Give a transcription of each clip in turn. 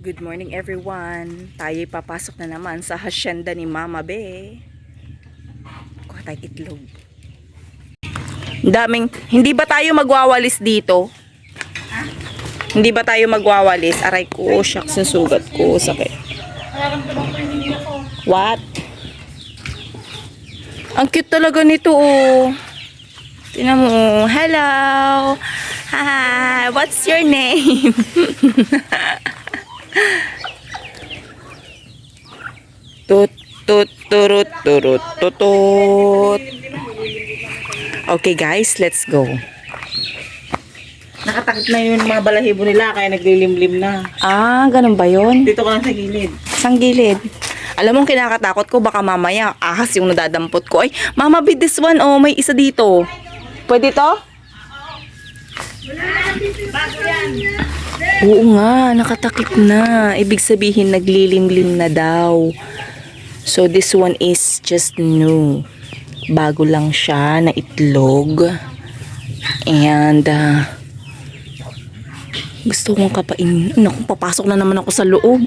Good morning everyone. Tayo'y papasok na naman sa hasyenda ni Mama Be. Kuha tayong itlog. Daming, hindi ba tayo magwawalis dito? Hindi ba tayo magwawalis? Aray ko, shucks yung sugat ko. Sakit. What? Ang cute talaga nito oh. Tingnan mo. Hello. Hi. What's your name? Tut tut turut turut tutut. Okay guys, let's go. Nakatakip na yung mga balahibo nila kaya naglilimlim na. Ah, ganun ba yun? Dito ka lang sa gilid. Sang gilid. Alam mo, kinakatakot ko baka mamaya ahas yung nadadampot ko. Ay, Mama Be, this one, oh, may isa dito. Pwede to? Bago yan. Oo nga, nakatakip na. Ibig sabihin, naglilimlim na daw. So, this one is just new. Bago lang siya na itlog. And, gusto kong kapain. Naku, papasok na naman ako sa loob.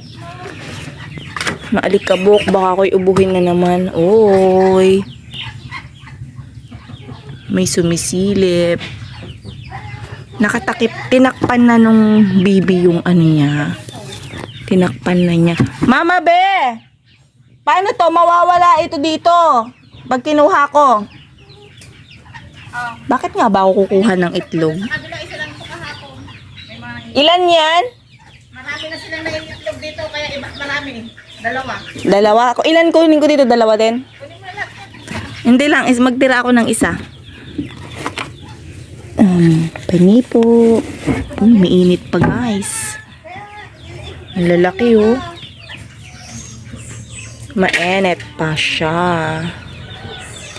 Maalikabok, baka ako'y ubuhin na naman. Oy. May sumisilip. Nakatakip, tinakpan na nung baby yung ano niya. Tinakpan na niya. Mama Be! Paano to? Mawawala ito dito. Pag kinuha ko. Bakit nga ba ako kukuha ng itlog? Kabila isa lang ito kahapon. May mga Ilan yan? marami na silang naiitlog dito kaya iba marami. Dalawa. Dalawa. Ilan kunin ko dito? Dalawa din? Kunin mo na lahat. Hindi lang. Magtira ako ng isa. Pani po. May init pa guys. Ang lalaki oh. Mainit pa siya.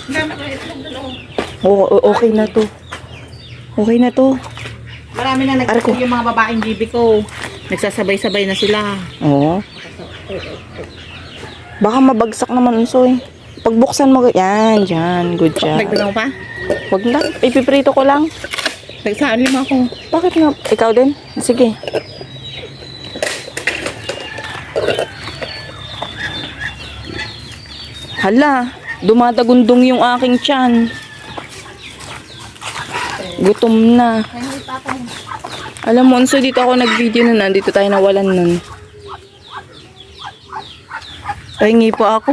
Dami na itlog dalawa. Okay na to. Okay na to. Marami na nagtatlo yung mga babaeng bibi ko. Nagsasabay-sabay na sila. Oo. Baka mabagsak naman unsoy. Pagbuksan mo, yan, dyan. Good job. Nagdagang pa? Wag na. Ipiprito ko lang. Nagsaan lima ko. Bakit nga? Ikaw din? Sige. Hala, dumadagundong yung aking tiyan. Gutom na. Alam mo, unso dito ako nag-video na nandito tayo nawalan nun. Pahingi pa ako.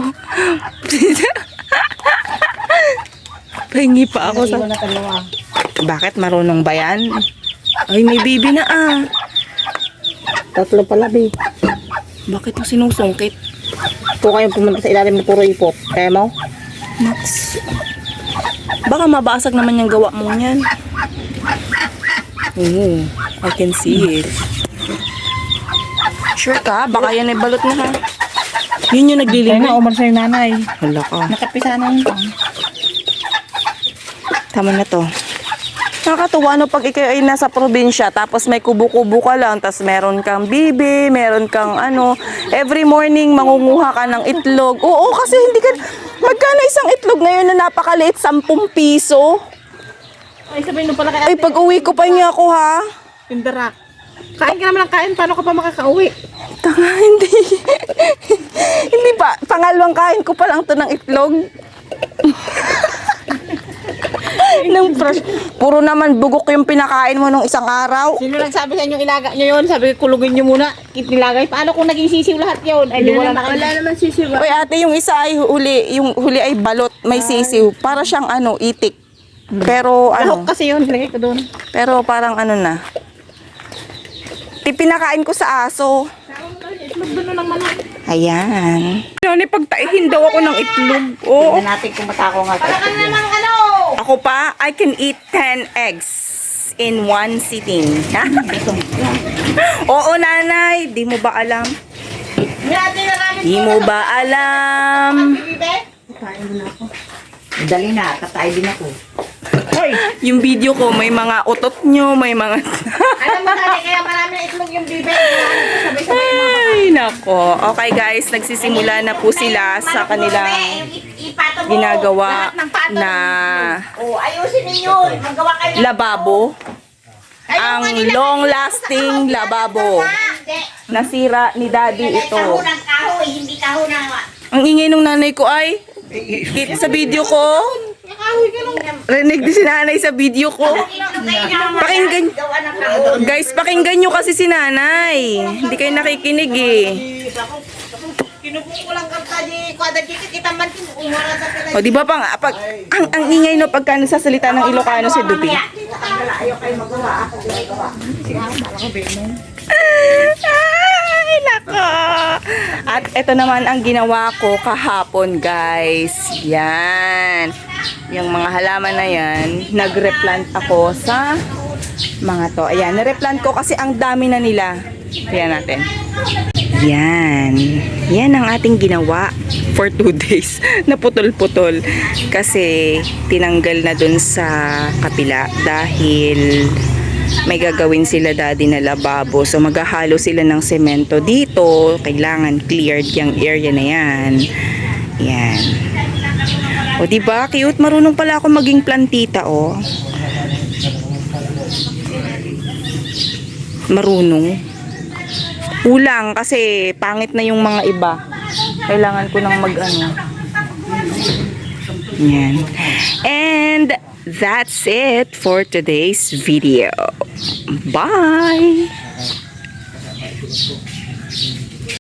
Pahingi pa ako sa... Iwan na dalawa. Bakit? Marunong ba yan? Ay, may baby na ah. Tatlo pala, babe. Bakit mo sinusungkit? Kung kayong pumunta sa ilalim na puro ipot. Kaya mo? Max. Baka mabasag naman yung gawa mo yan. Oo, I can see it. Sure ka? Baka yan ay balot na ha. Yun yung Kaya naglilingin. na, umar sa'yo nanay. Hala ka. Nakapisa na nito. Tama na to. Nakakatuwa no pag ikaw ay nasa probinsya tapos may kubo-kubo ka lang tapos meron kang bibi, meron kang ano, every morning mangunguha ka ng itlog. Oo, kasi hindi ka, magkano isang itlog ngayon na napakaliit, 10 piso? Ay, sabihin mo pala kaya. Ay, pag uwi ko pa niya ako ha. Tindarak. Kain ka naman ng kain. Paano ka pa makakauwi? Tanga, hindi. Hindi pa, pangalawang kain ko pa lang to ng itlog. Nang fresh. Puro naman bugok yung pinakain mo nung isang araw. Sino nagsabi sa inyo ilaga nyo yun? Sabi ko, kulugin nyo muna. Nilagay. Paano kung naging sisiw lahat yun? Ay, di wala na kayo. Wala naman sisiw. Uy ate, yung isa ay huli, yung huli ay balot, may sisiw. Para siyang ano, itik. Pero ano, Lahok kasi yun. Nilagay ko doon. pero parang ano na. Pinakain ko sa aso. Itlog doon ng manok. Ayan. Ano, pagtaihin daw ako ng itlog. Oo. Tignan natin kung matako nga. Para ka naman ano? Ako pa, I can eat 10 eggs in one sitting. Oo, nanay. Di mo ba alam? Di mo ba alam? Kain mo na ako. Dali na. Katay din ako. Hoy! Yung video ko, may mga utot nyo, may mga... Alam mo dali, kaya marami na itlog yung bibe. Sabay-sabay mo. Ay, nako. Okay guys, nagsisimula na po sila sa kanilang ginagawa na Oh, ayusin ninyo. Magawa kayo. lababo. Ang long-lasting lababo. Nasira ni daddy ito. Kahon ng kahoy, hindi kahon ng... Ang ingay ng nanay ko ay, kita sa video ko. Rinig din si nanay sa video ko. Pakinggan. Guys, pakinggan nyo kasi si nanay. Hindi kayo nakikinig eh. Kinubong ko lang kanta di kada kita man umara sa pinay. O di ba pag ang ingay no pagka nagsasalita ng Ilocano si Dubi. Ayaw kayo magawa. Ako ginagawa. Ay, nako. At ito naman ang ginawa ko kahapon, guys. Yan. Yung mga halaman na yan, nag-replant ako sa mga to. Ayan, nireplant ko kasi ang dami na nila. Tingnan natin. Yan. Yan ang ating ginawa for 2 days. Naputol-putol. Kasi tinanggal na dun sa kapila dahil may gagawin sila daddy na lababo. So maghahalo sila ng semento dito. Kailangan cleared yung area na yan. Yan. O diba? Cute. Marunong pala ako maging plantita, oh. Marunong. Kulang kasi pangit na yung mga iba. Kailangan ko nang mag-ano. Yan. And that's it for today's video. Bye!